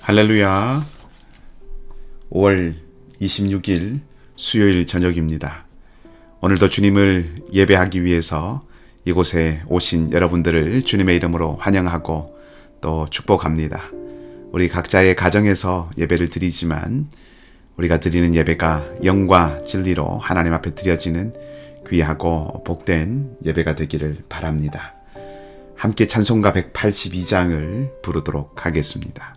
할렐루야. 5월 26일 수요일 저녁입니다. 오늘도 주님을 예배하기 위해서 이곳에 오신 여러분들을 주님의 이름으로 환영하고 또 축복합니다. 우리 각자의 가정에서 예배를 드리지만 우리가 드리는 예배가 영과 진리로 하나님 앞에 드려지는 귀하고 복된 예배가 되기를 바랍니다. 함께 찬송가 182장을 부르도록 하겠습니다.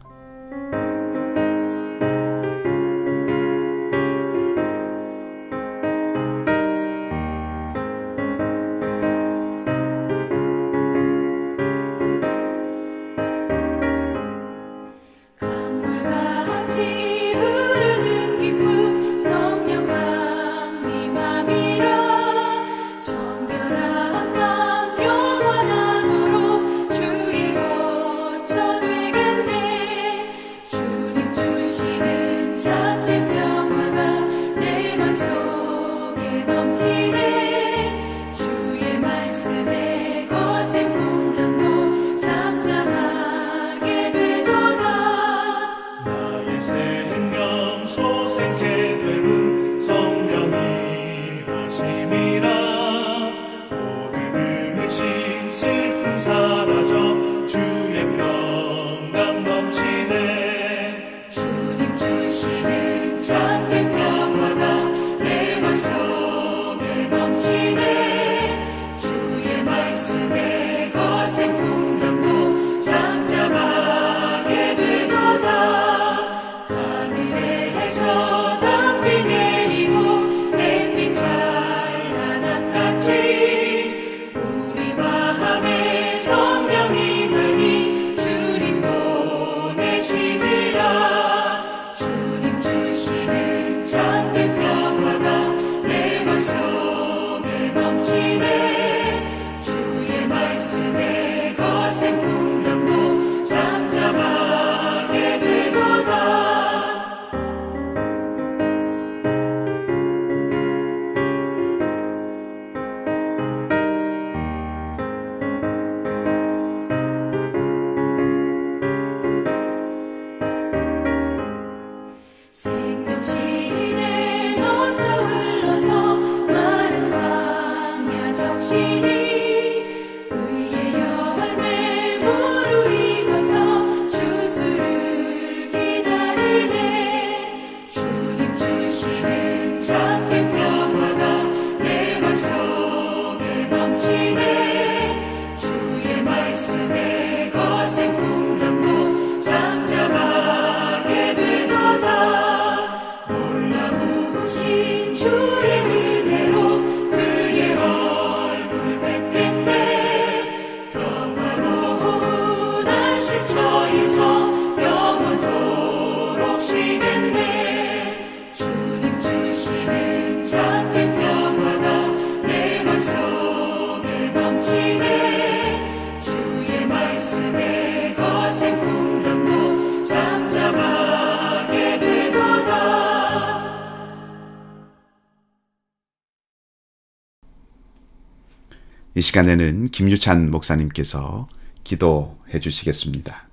이 시간에는 김유찬 목사님께서 기도해 주시겠습니다.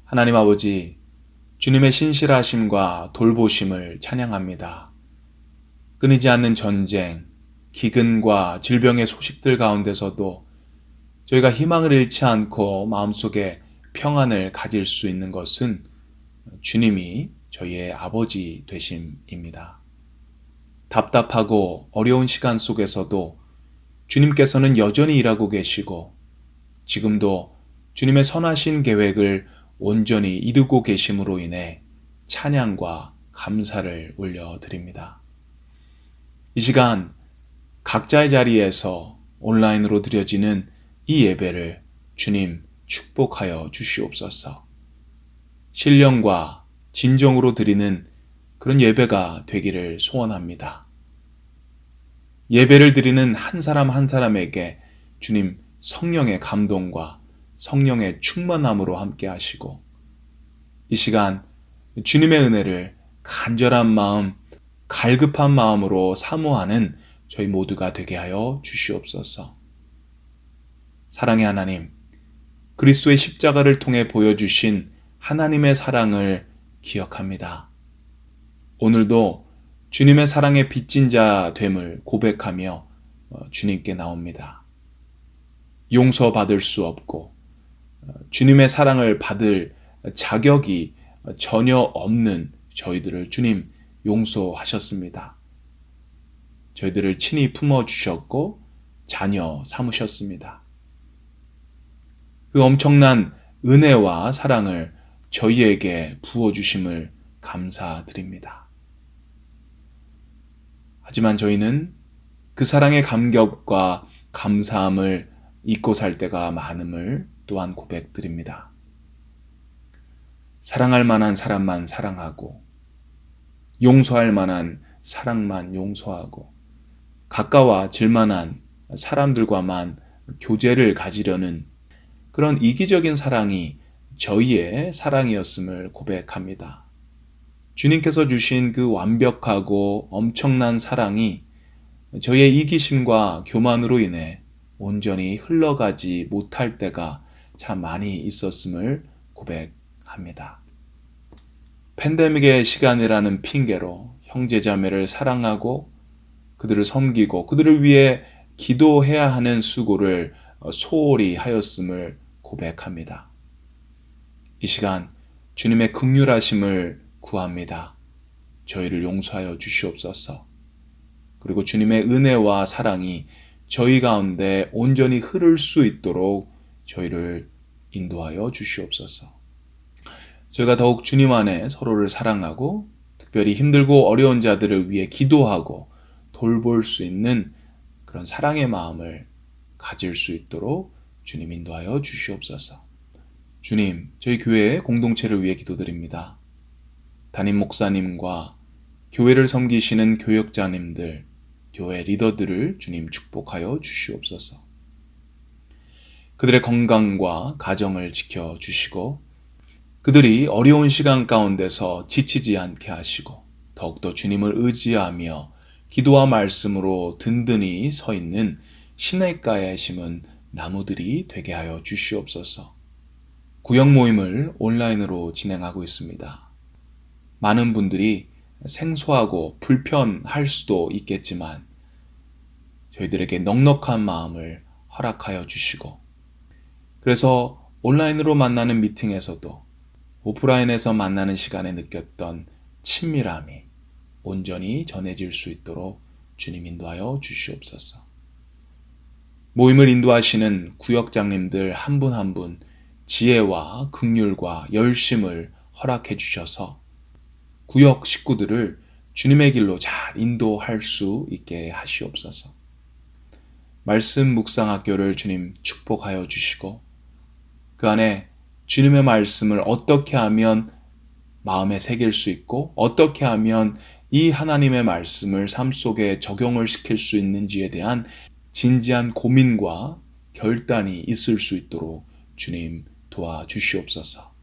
하나님 아버지, 주님의 신실하심과 돌보심을 찬양합니다. 끊이지 않는 전쟁, 기근과 질병의 소식들 가운데서도 저희가 희망을 잃지 않고 마음속에 평안을 가질 수 있는 것은 주님이 저희의 아버지 되심입니다. 답답하고 어려운 시간 속에서도 주님께서는 여전히 일하고 계시고 지금도 주님의 선하신 계획을 온전히 이루고 계심으로 인해 찬양과 감사를 올려드립니다. 이 시간 각자의 자리에서 온라인으로 드려지는 이 예배를 주님 축복하여 주시옵소서. 신령과 진정으로 드리는 그런 예배가 되기를 소원합니다. 예배를 드리는 한 사람 한 사람에게 주님 성령의 감동과 성령의 충만함으로 함께 하시고 이 시간 주님의 은혜를 간절한 마음, 갈급한 마음으로 사모하는 저희 모두가 되게 하여 주시옵소서. 사랑의 하나님, 그리스도의 십자가를 통해 보여주신 하나님의 사랑을 기억합니다. 오늘도 주님의 사랑의 빚진 자 됨을 고백하며 주님께 나옵니다. 용서받을 수 없고 주님의 사랑을 받을 자격이 전혀 없는 저희들을 주님 용서하셨습니다. 저희들을 친히 품어주셨고 자녀 삼으셨습니다. 그 엄청난 은혜와 사랑을 저희에게 부어주심을 감사드립니다. 하지만 저희는 그 사랑의 감격과 감사함을 잊고 살 때가 많음을 또한 고백드립니다. 사랑할 만한 사람만 사랑하고 용서할 만한 사랑만 용서하고 가까워질 만한 사람들과만 교제를 가지려는 그런 이기적인 사랑이 저희의 사랑이었음을 고백합니다. 주님께서 주신 그 완벽하고 엄청난 사랑이 저희의 이기심과 교만으로 인해 온전히 흘러가지 못할 때가 참 많이 있었음을 고백합니다. 팬데믹의 시간이라는 핑계로 형제자매를 사랑하고 그들을 섬기고 그들을 위해 기도해야 하는 수고를 소홀히 하였음을 고백합니다. 이 시간 주님의 긍휼하심을 구합니다. 저희를 용서하여 주시옵소서. 그리고 주님의 은혜와 사랑이 저희 가운데 온전히 흐를 수 있도록 저희를 인도하여 주시옵소서. 저희가 더욱 주님 안에 서로를 사랑하고 특별히 힘들고 어려운 자들을 위해 기도하고 돌볼 수 있는 그런 사랑의 마음을 가질 수 있도록 주님 인도하여 주시옵소서. 주님, 저희 교회의 공동체를 위해 기도드립니다. 담임 목사님과 교회를 섬기시는 교역자님들, 교회 리더들을 주님 축복하여 주시옵소서. 그들의 건강과 가정을 지켜주시고 그들이 어려운 시간 가운데서 지치지 않게 하시고 더욱더 주님을 의지하며 기도와 말씀으로 든든히 서 있는 시냇가에 심은 나무들이 되게 하여 주시옵소서. 구역 모임을 온라인으로 진행하고 있습니다. 많은 분들이 생소하고 불편할 수도 있겠지만 저희들에게 넉넉한 마음을 허락하여 주시고 그래서 온라인으로 만나는 미팅에서도 오프라인에서 만나는 시간에 느꼈던 친밀함이 온전히 전해질 수 있도록 주님 인도하여 주시옵소서. 모임을 인도하시는 구역장님들 한 분 한 분 지혜와 긍휼과 열심을 허락해 주셔서 구역 식구들을 주님의 길로 잘 인도할 수 있게 하시옵소서. 말씀 묵상학교를 주님 축복하여 주시고 그 안에 주님의 말씀을 어떻게 하면 마음에 새길 수 있고 어떻게 하면 이 하나님의 말씀을 삶 속에 적용을 시킬 수 있는지에 대한 진지한 고민과 결단이 있을 수 있도록 주님 도와주시옵소서.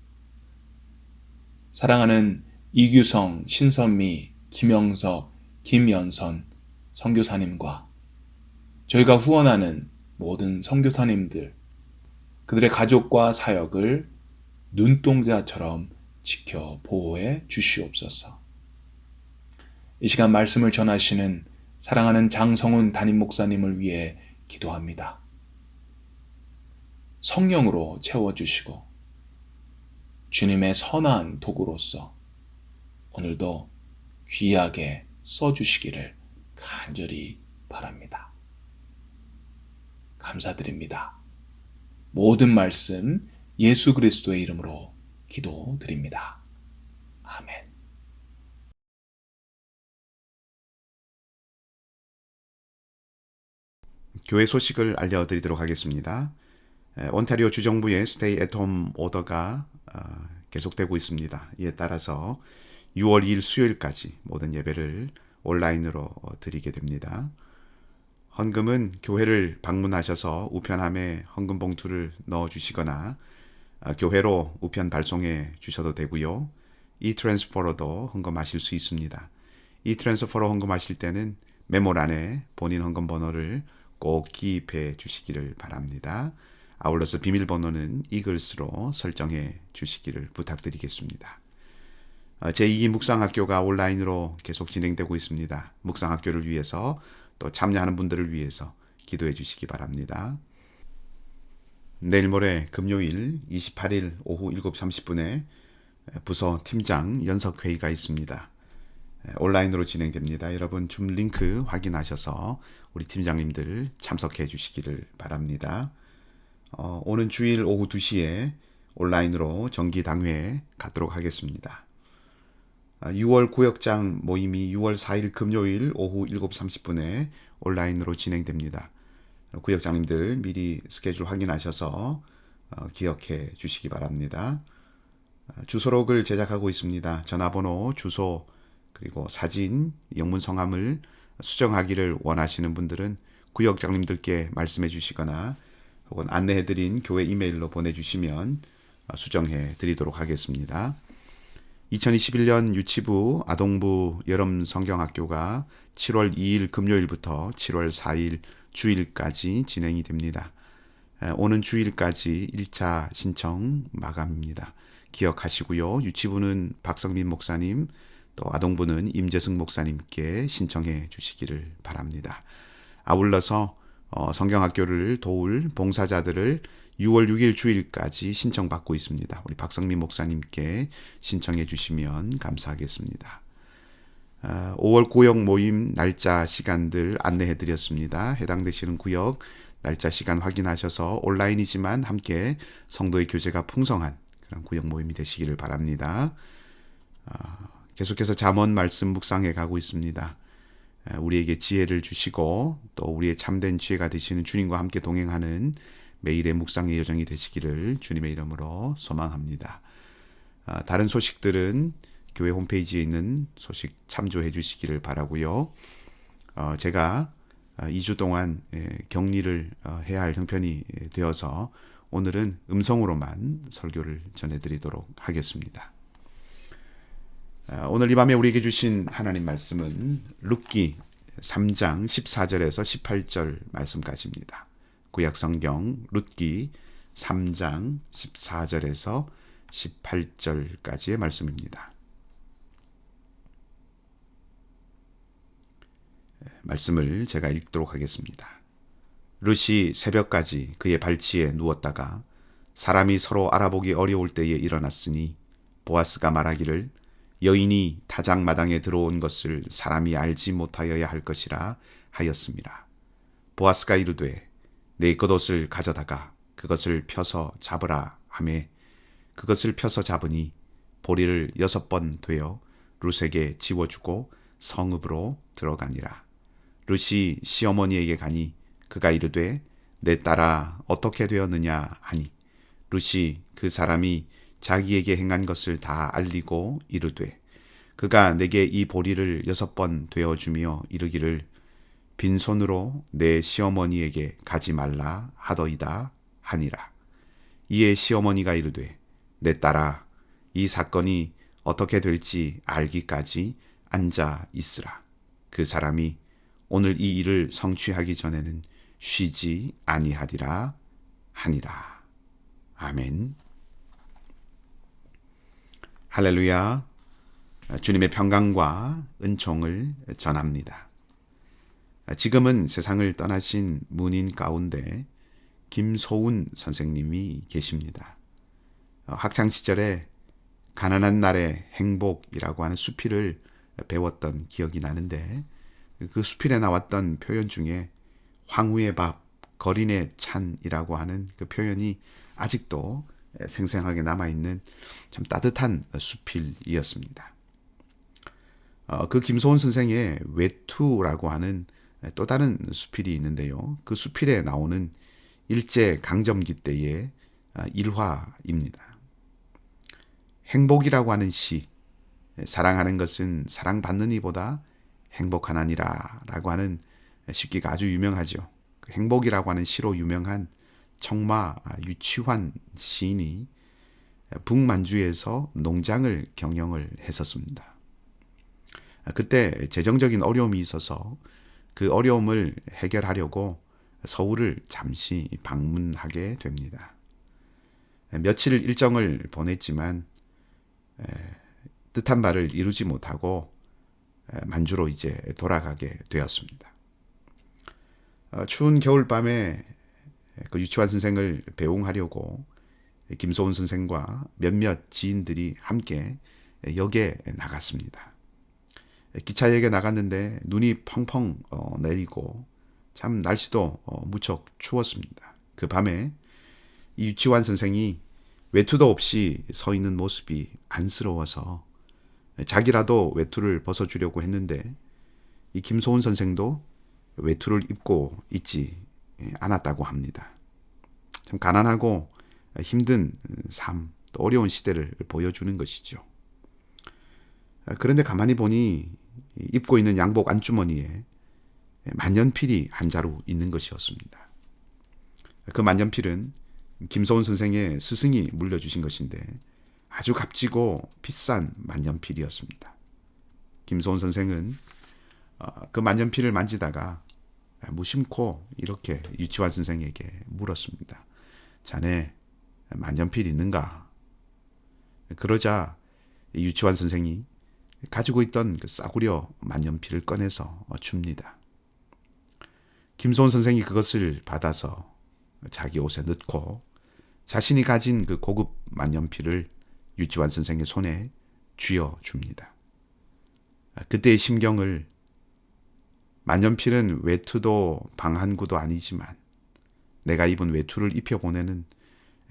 사랑하는 이규성, 신선미, 김영석, 김연선 선교사님과 저희가 후원하는 모든 선교사님들, 그들의 가족과 사역을 눈동자처럼 지켜 보호해 주시옵소서. 이 시간 말씀을 전하시는 사랑하는 장성훈 담임 목사님을 위해 기도합니다. 성령으로 채워주시고 주님의 선한 도구로서 오늘도 귀하게 써주시기를 간절히 바랍니다. 감사드립니다. 모든 말씀 예수 그리스도의 이름으로 기도드립니다. 아멘. 교회 소식을 알려드리도록 하겠습니다. 온타리오 주정부의 스테이 앳 홈 오더가 계속되고 있습니다. 이에 따라서 6월 2일 수요일까지 모든 예배를 온라인으로 드리게 됩니다. 헌금은 교회를 방문하셔서 우편함에 헌금 봉투를 넣어주시거나 교회로 우편 발송해 주셔도 되고요. 이트랜스퍼로도 헌금하실 수 있습니다. 이트랜스퍼로 헌금하실 때는 메모란에 본인 헌금 번호를 꼭 기입해 주시기를 바랍니다. 아울러서 비밀번호는 이글스로 설정해 주시기를 부탁드리겠습니다. 제2기 묵상학교가 온라인으로 계속 진행되고 있습니다. 묵상학교를 위해서 또 참여하는 분들을 위해서 기도해 주시기 바랍니다. 내일 모레 금요일 28일 오후 7시 30분에 부서 팀장 연석회의가 있습니다. 온라인으로 진행됩니다. 여러분 줌 링크 확인하셔서 우리 팀장님들 참석해 주시기를 바랍니다. 오는 주일 오후 2시에 온라인으로 정기당회에 갖도록 하겠습니다. 6월 구역장 모임이 6월 4일 금요일 오후 7시 30분에 온라인으로 진행됩니다. 구역장님들 미리 스케줄 확인하셔서 기억해 주시기 바랍니다. 주소록을 제작하고 있습니다. 전화번호, 주소, 그리고 사진, 영문 성함을 수정하기를 원하시는 분들은 구역장님들께 말씀해 주시거나 혹은 안내해드린 교회 이메일로 보내주시면 수정해 드리도록 하겠습니다. 2021년 유치부 아동부 여름 성경학교가 7월 2일 금요일부터 7월 4일 주일까지 진행이 됩니다. 오는 주일까지 1차 신청 마감입니다. 기억하시고요. 유치부는 박성민 목사님, 또 아동부는 임재승 목사님께 신청해 주시기를 바랍니다. 아울러서 성경학교를 도울 봉사자들을 6월 6일 주일까지 신청받고 있습니다. 우리 박성민 목사님께 신청해 주시면 감사하겠습니다. 5월 구역 모임 날짜 시간들 안내해 드렸습니다. 해당되시는 구역 날짜 시간 확인하셔서 온라인이지만 함께 성도의 교제가 풍성한 그런 구역 모임이 되시기를 바랍니다. 계속해서 잠언 말씀 묵상해 가고 있습니다. 우리에게 지혜를 주시고 또 우리의 참된 지혜가 되시는 주님과 함께 동행하는 매일의 묵상의 여정이 되시기를 주님의 이름으로 소망합니다. 다른 소식들은 교회 홈페이지에 있는 소식 참조해 주시기를 바라고요. 제가 2주 동안 격리를 해야 할 형편이 되어서 오늘은 음성으로만 설교를 전해드리도록 하겠습니다. 오늘 이 밤에 우리에게 주신 하나님 말씀은 룻기 3장 14절에서 18절 말씀까지입니다. 구약성경 룻기 3장 14절에서 18절까지의 말씀입니다. 말씀을 제가 읽도록 하겠습니다. 룻이 새벽까지 그의 발치에 누웠다가 사람이 서로 알아보기 어려울 때에 일어났으니 보아스가 말하기를 여인이 타작마당에 들어온 것을 사람이 알지 못하여야 할 것이라 하였습니다. 보아스가 이르되 내 겉옷을 가져다가 그것을 펴서 잡으라 하매 그것을 펴서 잡으니 보리를 6번 되어 룻에게 지워주고 성읍으로 들어가니라. 룻이 시어머니에게 가니 그가 이르되 내 딸아 어떻게 되었느냐 하니 룻이 그 사람이 자기에게 행한 것을 다 알리고 이르되 그가 내게 이 보리를 6번 되어주며 이르기를 빈손으로 내 시어머니에게 가지 말라 하더이다 하니라. 이에 시어머니가 이르되 내 딸아 이 사건이 어떻게 될지 알기까지 앉아 있으라. 그 사람이 오늘 이 일을 성취하기 전에는 쉬지 아니하리라 하니라. 아멘. 할렐루야. 주님의 평강과 은총을 전합니다. 지금은 세상을 떠나신 문인 가운데 김소운 선생님이 계십니다. 학창시절에 가난한 날의 행복이라고 하는 수필을 배웠던 기억이 나는데 그 수필에 나왔던 표현 중에 황후의 밥, 거린의 찬이라고 하는 그 표현이 아직도 생생하게 남아있는 참 따뜻한 수필이었습니다. 그 김소원 선생의 외투라고 하는 또 다른 수필이 있는데요. 그 수필에 나오는 일제 강점기 때의 일화입니다. 행복이라고 하는 시, 사랑하는 것은 사랑받는 이보다 행복하나니라 라고 하는 시기가 아주 유명하죠. 그 행복이라고 하는 시로 유명한 청마 유치환 시인이 북만주에서 농장을 경영을 했었습니다. 그때 재정적인 어려움이 있어서 그 어려움을 해결하려고 서울을 잠시 방문하게 됩니다. 며칠 일정을 보냈지만 뜻한 바를 이루지 못하고 만주로 이제 돌아가게 되었습니다. 추운 겨울밤에 그 유치원 선생을 배웅하려고 김소은 선생과 몇몇 지인들이 함께 역에 나갔습니다. 기차역에 나갔는데 눈이 펑펑 내리고 참 날씨도 무척 추웠습니다. 그 밤에 이 유치원 선생이 외투도 없이 서 있는 모습이 안쓰러워서 자기라도 외투를 벗어주려고 했는데 이 김소은 선생도 외투를 입고 있지 않았다고 합니다. 참 가난하고 힘든 삶, 또 어려운 시대를 보여주는 것이죠. 그런데 가만히 보니 입고 있는 양복 안주머니에 만년필이 한 자루 있는 것이었습니다. 그 만년필은 김소은 선생의 스승이 물려주신 것인데 아주 값지고 비싼 만년필이었습니다. 김소은 선생은 그 만년필을 만지다가 무심코 이렇게 유치원 선생에게 물었습니다. 자네 만년필 있는가? 그러자 유치원 선생이 가지고 있던 그 싸구려 만년필을 꺼내서 줍니다. 김소은 선생이 그것을 받아서 자기 옷에 넣고 자신이 가진 그 고급 만년필을 유치원 선생의 손에 쥐어 줍니다. 그때의 심경을 만년필은 외투도 방한구도 아니지만 내가 입은 외투를 입혀보내는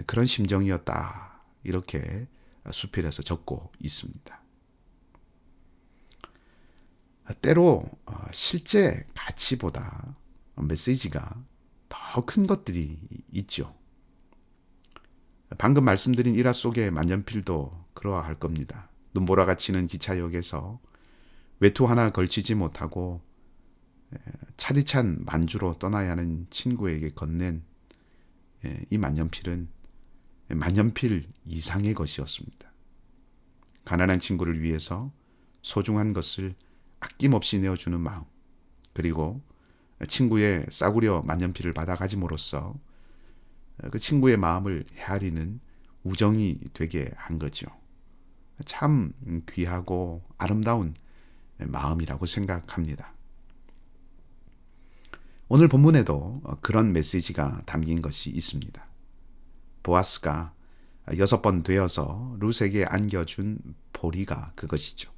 그런 심정이었다. 이렇게 수필에서 적고 있습니다. 때로 실제 가치보다 메시지가 더 큰 것들이 있죠. 방금 말씀드린 일화 속의 만년필도 그러할 겁니다. 눈보라가 치는 기차역에서 외투 하나 걸치지 못하고 차디찬 만주로 떠나야 하는 친구에게 건넨 이 만년필은 만년필 이상의 것이었습니다. 가난한 친구를 위해서 소중한 것을 아낌없이 내어주는 마음, 그리고 친구의 싸구려 만년필을 받아가짐으로써 그 친구의 마음을 헤아리는 우정이 되게 한 거죠. 참 귀하고 아름다운 마음이라고 생각합니다. 오늘 본문에도 그런 메시지가 담긴 것이 있습니다. 보아스가 6번 되어서 룻에게 안겨준 보리가 그것이죠.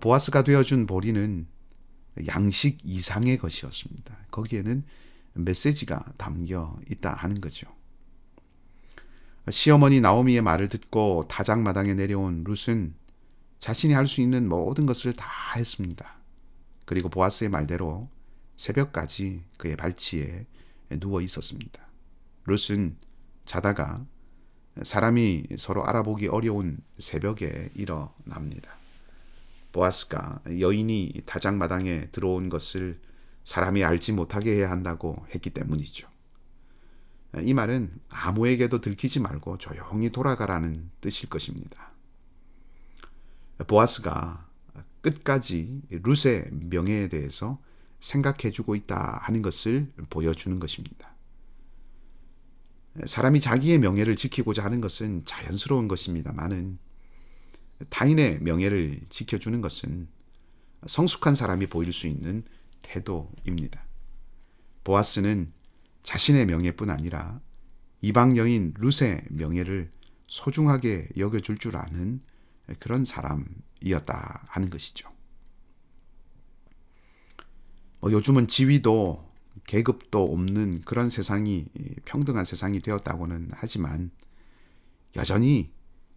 보아스가 되어준 보리는 양식 이상의 것이었습니다. 거기에는 메시지가 담겨 있다 하는 거죠. 시어머니 나오미의 말을 듣고 타작마당에 내려온 룻은 자신이 할 수 있는 모든 것을 다 했습니다. 그리고 보아스의 말대로 새벽까지 그의 발치에 누워 있었습니다. 룻은 자다가 사람이 서로 알아보기 어려운 새벽에 일어납니다. 보아스가 여인이 타작마당에 들어온 것을 사람이 알지 못하게 해야 한다고 했기 때문이죠. 이 말은 아무에게도 들키지 말고 조용히 돌아가라는 뜻일 것입니다. 보아스가 끝까지 룻의 명예에 대해서 생각해주고 있다 하는 것을 보여주는 것입니다. 사람이 자기의 명예를 지키고자 하는 것은 자연스러운 것입니다만은 타인의 명예를 지켜주는 것은 성숙한 사람이 보일 수 있는 태도입니다. 보아스는 자신의 명예뿐 아니라 이방 여인 룻의 명예를 소중하게 여겨줄 줄 아는 그런 사람이었다 하는 것이죠. 요즘은 지위도 계급도 없는 그런 세상이 평등한 세상이 되었다고는 하지만 여전히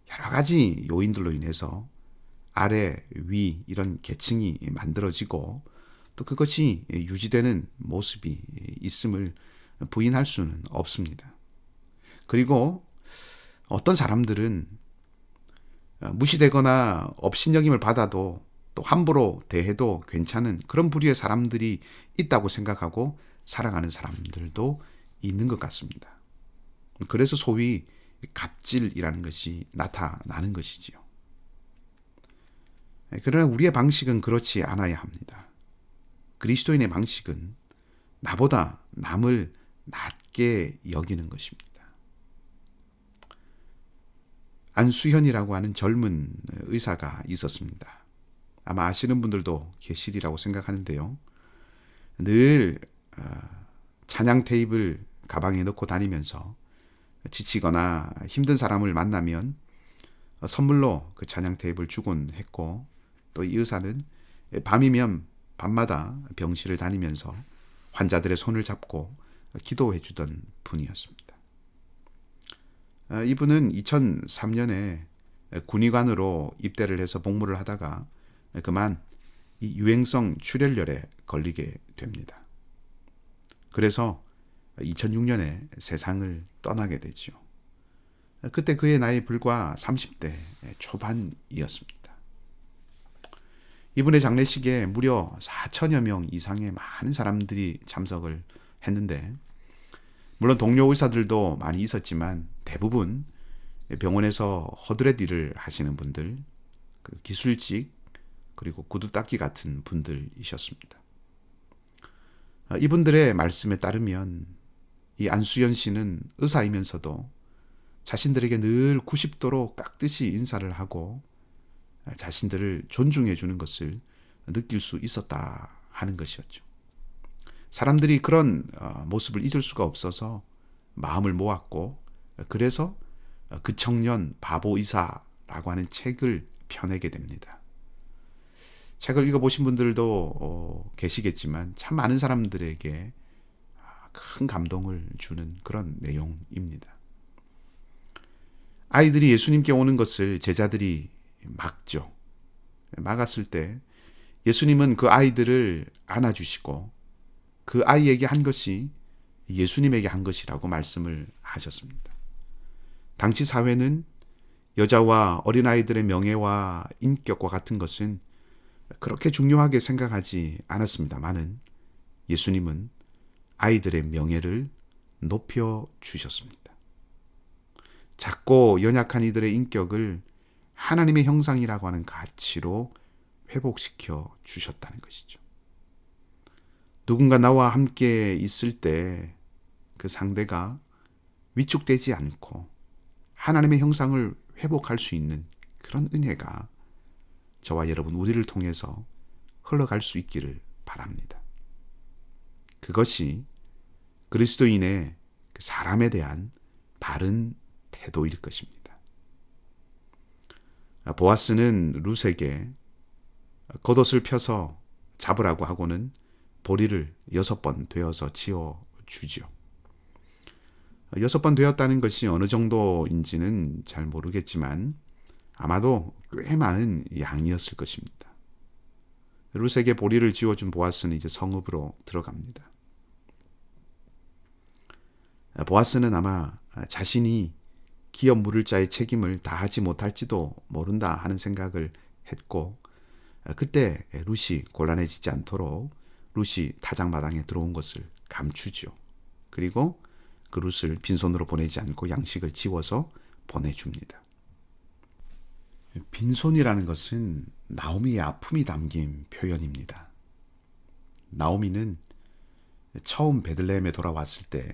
여러 가지 요인들로 인해서 아래, 위 이런 계층이 만들어지고 또 그것이 유지되는 모습이 있음을 부인할 수는 없습니다. 그리고 어떤 사람들은 무시되거나 업신여김을 받아도 또 함부로 대해도 괜찮은 그런 부류의 사람들이 있다고 생각하고 살아가는 사람들도 있는 것 같습니다. 그래서 소위 갑질이라는 것이 나타나는 것이지요. 그러나 우리의 방식은 그렇지 않아야 합니다. 그리스도인의 방식은 나보다 남을 낮게 여기는 것입니다. 안수현이라고 하는 젊은 의사가 있었습니다. 아마 아시는 분들도 계시리라고 생각하는데요. 늘 찬양 테이프를 가방에 넣고 다니면서 지치거나 힘든 사람을 만나면 선물로 그 찬양 테이프를 주곤 했고, 또 이 의사는 밤이면 밤마다 병실을 다니면서 환자들의 손을 잡고 기도해 주던 분이었습니다. 이분은 2003년에 군의관으로 입대를 해서 복무를 하다가 그만 이 유행성 출혈열에 걸리게 됩니다. 그래서 2006년에 세상을 떠나게 되죠. 그때 그의 나이 불과 30대 초반이었습니다. 이분의 장례식에 무려 4천여 명 이상의 많은 사람들이 참석을 했는데, 물론 동료 의사들도 많이 있었지만 대부분 병원에서 허드렛 일을 하시는 분들, 기술직, 그리고 구두 닦기 같은 분들이셨습니다. 이분들의 말씀에 따르면 이 안수연 씨는 의사이면서도 자신들에게 늘 90도로 깍듯이 인사를 하고 자신들을 존중해 주는 것을 느낄 수 있었다 하는 것이었죠. 사람들이 그런 모습을 잊을 수가 없어서 마음을 모았고, 그래서 그 청년 바보 의사라고 하는 책을 펴내게 됩니다. 책을 읽어보신 분들도 계시겠지만 참 많은 사람들에게 큰 감동을 주는 그런 내용입니다. 아이들이 예수님께 오는 것을 제자들이 막죠. 막았을 때 예수님은 그 아이들을 안아주시고 그 아이에게 한 것이 예수님에게 한 것이라고 말씀을 하셨습니다. 당시 사회는 여자와 어린아이들의 명예와 인격과 같은 것은 그렇게 중요하게 생각하지 않았습니다마는 예수님은 아이들의 명예를 높여주셨습니다. 작고 연약한 이들의 인격을 하나님의 형상이라고 하는 가치로 회복시켜 주셨다는 것이죠. 누군가 나와 함께 있을 때 그 상대가 위축되지 않고 하나님의 형상을 회복할 수 있는 그런 은혜가 저와 여러분 우리를 통해서 흘러갈 수 있기를 바랍니다. 그것이 그리스도인의 사람에 대한 바른 태도일 것입니다. 보아스는 룻에게 겉옷을 펴서 잡으라고 하고는 보리를 6번 되어서 지어주죠. 6번 되었다는 것이 어느 정도인지는 잘 모르겠지만 아마도 꽤 많은 양이었을 것입니다. 룻에게 보리를 지어준 보아스는 이제 성읍으로 들어갑니다. 보아스는 아마 자신이 기업 물을 자의 책임을 다하지 못할지도 모른다 하는 생각을 했고, 그때 룻이 곤란해지지 않도록 룻이 타작마당에 들어온 것을 감추죠. 그리고 그 룻을 빈손으로 보내지 않고 양식을 지워서 보내줍니다. 빈손이라는 것은 나오미의 아픔이 담긴 표현입니다. 나오미는 처음 베들레헴에 돌아왔을 때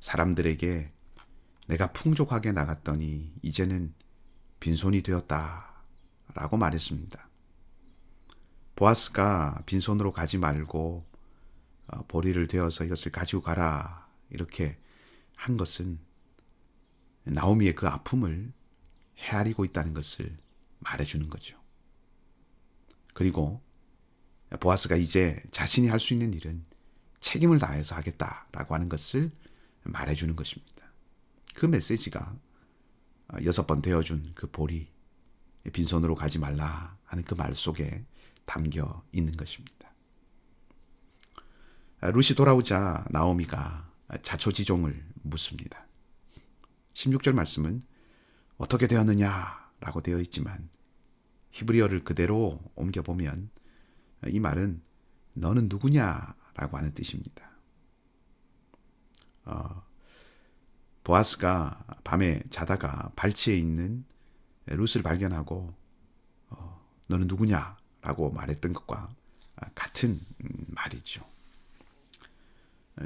사람들에게 내가 풍족하게 나갔더니 이제는 빈손이 되었다 라고 말했습니다. 보아스가 빈손으로 가지 말고 보리를 되어서 이것을 가지고 가라 이렇게 한 것은 나오미의 그 아픔을 헤아리고 있다는 것을 말해주는 거죠. 그리고 보아스가 이제 자신이 할 수 있는 일은 책임을 다해서 하겠다라고 하는 것을 말해주는 것입니다. 그 메시지가 6번 되어준 그 보리, 빈손으로 가지 말라 하는 그 말 속에 담겨 있는 것입니다. 룻이 돌아오자 나오미가 자초지종을 묻습니다. 16절 말씀은 어떻게 되었느냐 라고 되어 있지만 히브리어를 그대로 옮겨보면 이 말은 너는 누구냐 라고 하는 뜻입니다. 보아스가 밤에 자다가 발치에 있는 룻을 발견하고 너는 누구냐 라고 말했던 것과 같은 말이죠.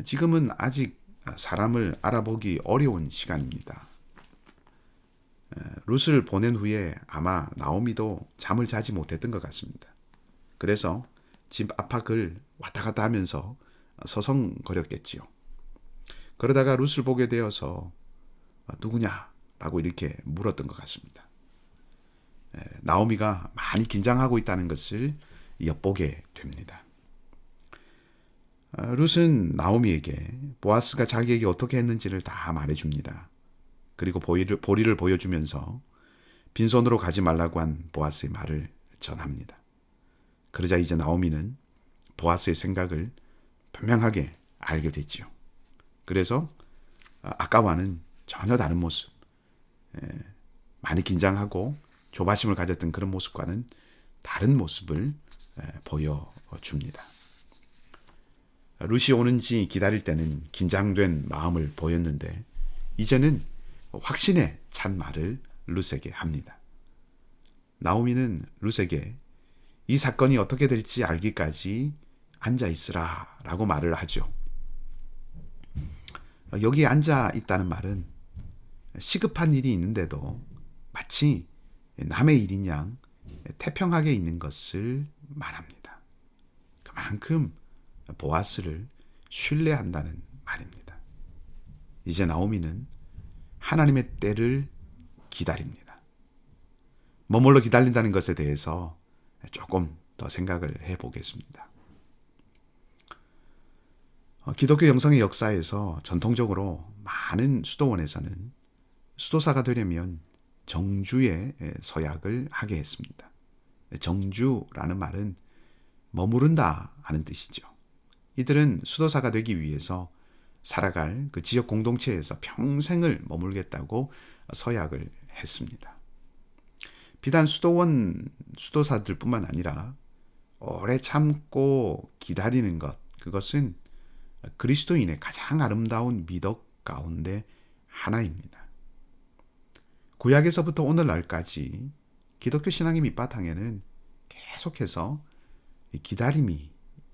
지금은 아직 사람을 알아보기 어려운 시간입니다. 룻을 보낸 후에 아마 나오미도 잠을 자지 못했던 것 같습니다. 그래서 집 앞밖을 왔다 갔다 하면서 서성거렸겠지요. 그러다가 룻을 보게 되어서 누구냐라고 이렇게 물었던 것 같습니다. 나오미가 많이 긴장하고 있다는 것을 엿보게 됩니다. 룻은 나오미에게 보아스가 자기에게 어떻게 했는지를 다 말해줍니다. 그리고 보리를 보여주면서 빈손으로 가지 말라고 한 보아스의 말을 전합니다. 그러자 이제 나오미는 보아스의 생각을 분명하게 알게 됐지요. 그래서 아까와는 전혀 다른 모습, 많이 긴장하고 조바심을 가졌던 그런 모습과는 다른 모습을 보여줍니다. 룻이 오는지 기다릴 때는 긴장된 마음을 보였는데 이제는 확신에 찬 말을 룻에게 합니다. 나오미는 룻에게 이 사건이 어떻게 될지 알기까지 앉아 있으라 라고 말을 하죠. 여기에 앉아 있다는 말은 시급한 일이 있는데도 마치 남의 일인 양 태평하게 있는 것을 말합니다. 그만큼 보아스를 신뢰한다는 말입니다. 이제 나오미는 하나님의 때를 기다립니다. 머물러 기다린다는 것에 대해서 조금 더 생각을 해보겠습니다. 기독교 영성의 역사에서 전통적으로 많은 수도원에서는 수도사가 되려면 정주의 서약을 하게 했습니다. 정주라는 말은 머무른다 하는 뜻이죠. 이들은 수도사가 되기 위해서 살아갈 그 지역 공동체에서 평생을 머물겠다고 서약을 했습니다. 비단 수도사들뿐만 아니라 오래 참고 기다리는 것, 그것은 그리스도인의 가장 아름다운 미덕 가운데 하나입니다. 구약에서부터 오늘날까지 기독교 신앙의 밑바탕에는 계속해서 기다림이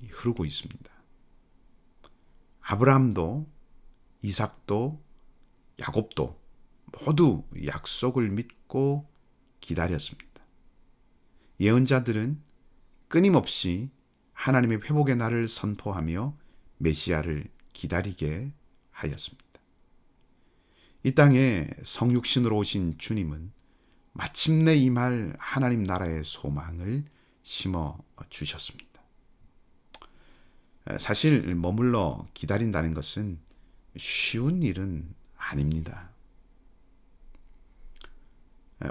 흐르고 있습니다. 아브라함도 이삭도 야곱도 모두 약속을 믿고 기다렸습니다. 예언자들은 끊임없이 하나님의 회복의 날을 선포하며 메시아를 기다리게 하였습니다. 이 땅에 성육신으로 오신 주님은 마침내 임할 하나님 나라의 소망을 심어 주셨습니다. 사실 머물러 기다린다는 것은 쉬운 일은 아닙니다.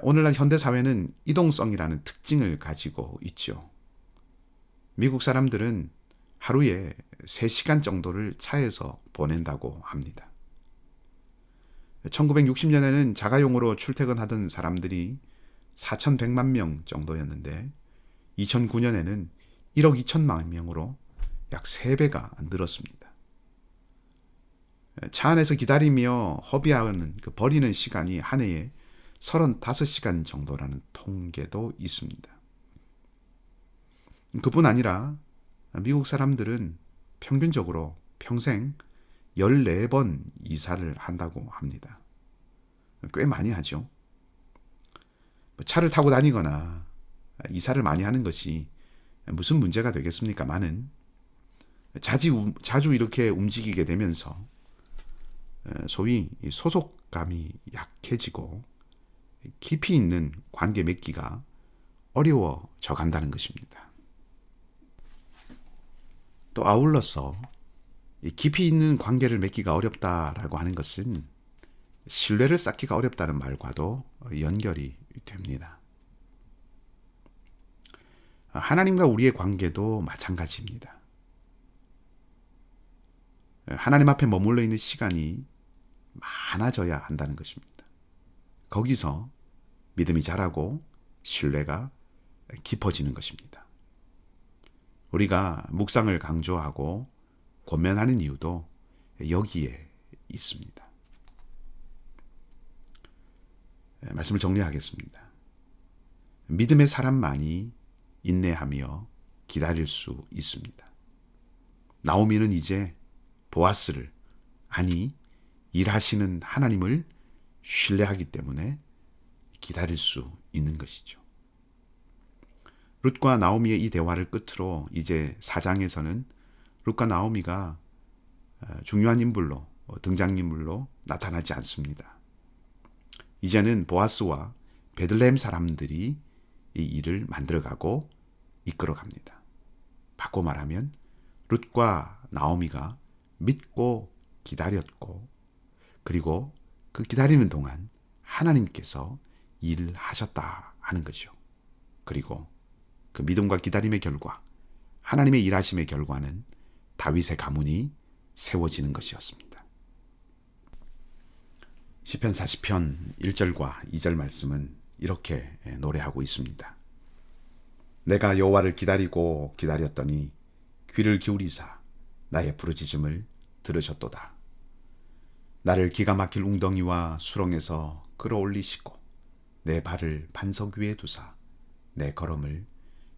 오늘날 현대사회는 이동성이라는 특징을 가지고 있죠. 미국 사람들은 하루에 3시간 정도를 차에서 보낸다고 합니다. 1960년에는 자가용으로 출퇴근하던 사람들이 4,100만 명 정도였는데 2009년에는 1억 2천만 명으로 약 3배가 늘었습니다. 차 안에서 기다리며 허비하는 버리는 시간이 한 해에 35시간 정도라는 통계도 있습니다. 그뿐 아니라 미국 사람들은 평균적으로 평생 14번 이사를 한다고 합니다. 꽤 많이 하죠. 차를 타고 다니거나 이사를 많이 하는 것이 무슨 문제가 되겠습니까마는 자주 이렇게 움직이게 되면서 소위 소속감이 약해지고 깊이 있는 관계 맺기가 어려워져 간다는 것입니다. 또 아울러서 깊이 있는 관계를 맺기가 어렵다라고 하는 것은 신뢰를 쌓기가 어렵다는 말과도 연결이 됩니다. 하나님과 우리의 관계도 마찬가지입니다. 하나님 앞에 머물러 있는 시간이 많아져야 한다는 것입니다. 거기서 믿음이 자라고 신뢰가 깊어지는 것입니다. 우리가 묵상을 강조하고 권면하는 이유도 여기에 있습니다. 말씀을 정리하겠습니다. 믿음의 사람만이 인내하며 기다릴 수 있습니다. 나오미는 이제 보아스를, 아니 일하시는 하나님을 신뢰하기 때문에 기다릴 수 있는 것이죠. 룻과 나오미의 이 대화를 끝으로 이제 4장에서는 룻과 나오미가 중요한 인물로, 등장인물로 나타나지 않습니다. 이제는 보아스와 베들레헴 사람들이 이 일을 만들어가고 이끌어갑니다. 바꿔 말하면 룻과 나오미가 믿고 기다렸고, 그리고 그 기다리는 동안 하나님께서 일을 하셨다 하는 것이요. 그리고 그 믿음과 기다림의 결과, 하나님의 일하심의 결과는 다윗의 가문이 세워지는 것이었습니다. 시편 40편 1절과 2절 말씀은 이렇게 노래하고 있습니다. 내가 여호와를 기다리고 기다렸더니 귀를 기울이사 나의 부르짖음을 들으셨도다. 나를 기가 막힐 웅덩이와 수렁에서 끌어올리시고 내 발을 반석 위에 두사 내 걸음을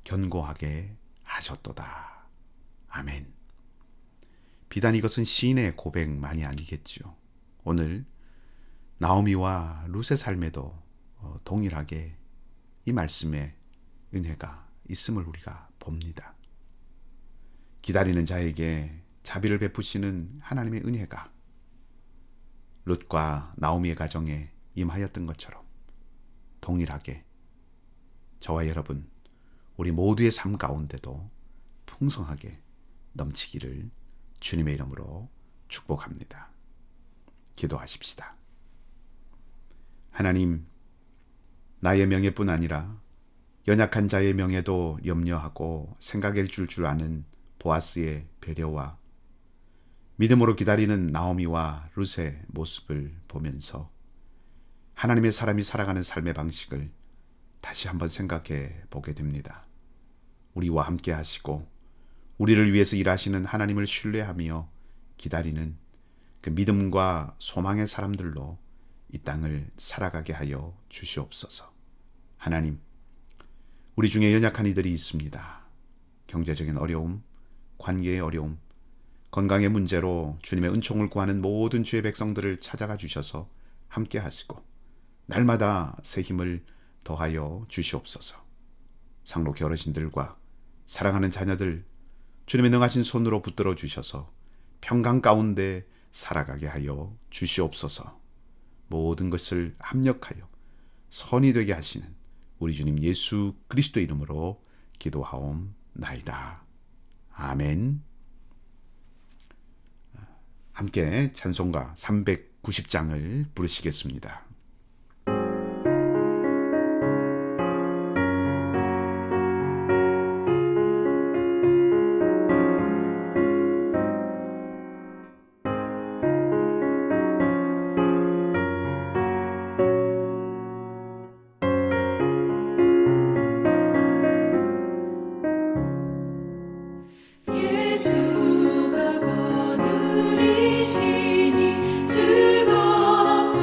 견고하게 하셨도다. 아멘. 비단 이것은 시인의 고백만이 아니겠죠. 오늘 나오미와 룻의 삶에도 동일하게 이 말씀에 은혜가 있음을 우리가 봅니다. 기다리는 자에게 자비를 베푸시는 하나님의 은혜가 룻과 나오미의 가정에 임하였던 것처럼 동일하게 저와 여러분, 우리 모두의 삶 가운데도 풍성하게 넘치기를 주님의 이름으로 축복합니다. 기도하십시다. 하나님, 나의 명예뿐 아니라 연약한 자의 명예도 염려하고 생각해 줄 아는 보아스의 배려와 믿음으로 기다리는 나오미와 룻의 모습을 보면서 하나님의 사람이 살아가는 삶의 방식을 다시 한번 생각해 보게 됩니다. 우리와 함께 하시고 우리를 위해서 일하시는 하나님을 신뢰하며 기다리는 그 믿음과 소망의 사람들로 이 땅을 살아가게 하여 주시옵소서. 하나님, 우리 중에 연약한 이들이 있습니다. 경제적인 어려움, 관계의 어려움, 건강의 문제로 주님의 은총을 구하는 모든 주의 백성들을 찾아가 주셔서 함께 하시고 날마다 새 힘을 더하여 주시옵소서. 상록의 어르신들과 사랑하는 자녀들 주님의 능하신 손으로 붙들어 주셔서 평강 가운데 살아가게 하여 주시옵소서. 모든 것을 합력하여 선이 되게 하시는 우리 주님 예수 그리스도 이름으로 기도하옵나이다. 아멘. 함께 찬송가 390장을 부르시겠습니다. 예수가 거느리시니 즐겁고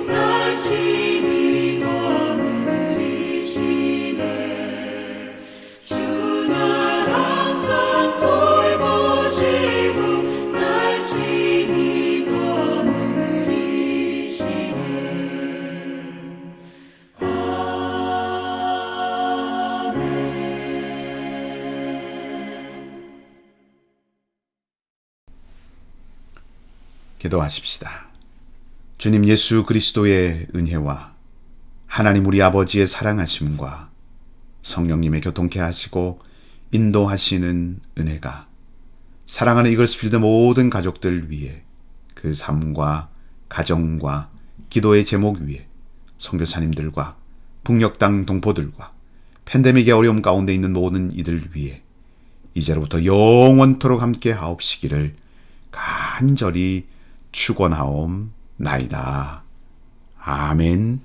날 친히 거느리시네. 주 날 항상 돌보시고 날 친히 거느리시네. 기도하십시다. 주님 예수 그리스도의 은혜와 하나님 우리 아버지의 사랑하심과 성령님의 교통케 하시고 인도하시는 은혜가 사랑하는 이글스필드 모든 가족들 위해 그 삶과 가정과 기도의 제목 위에 선교사님들과 북녘 땅 동포들과 팬데믹의 어려움 가운데 있는 모든 이들 위해 이제로부터 영원토록 함께 하옵시기를 간절히 축원하옵나이다. 아멘.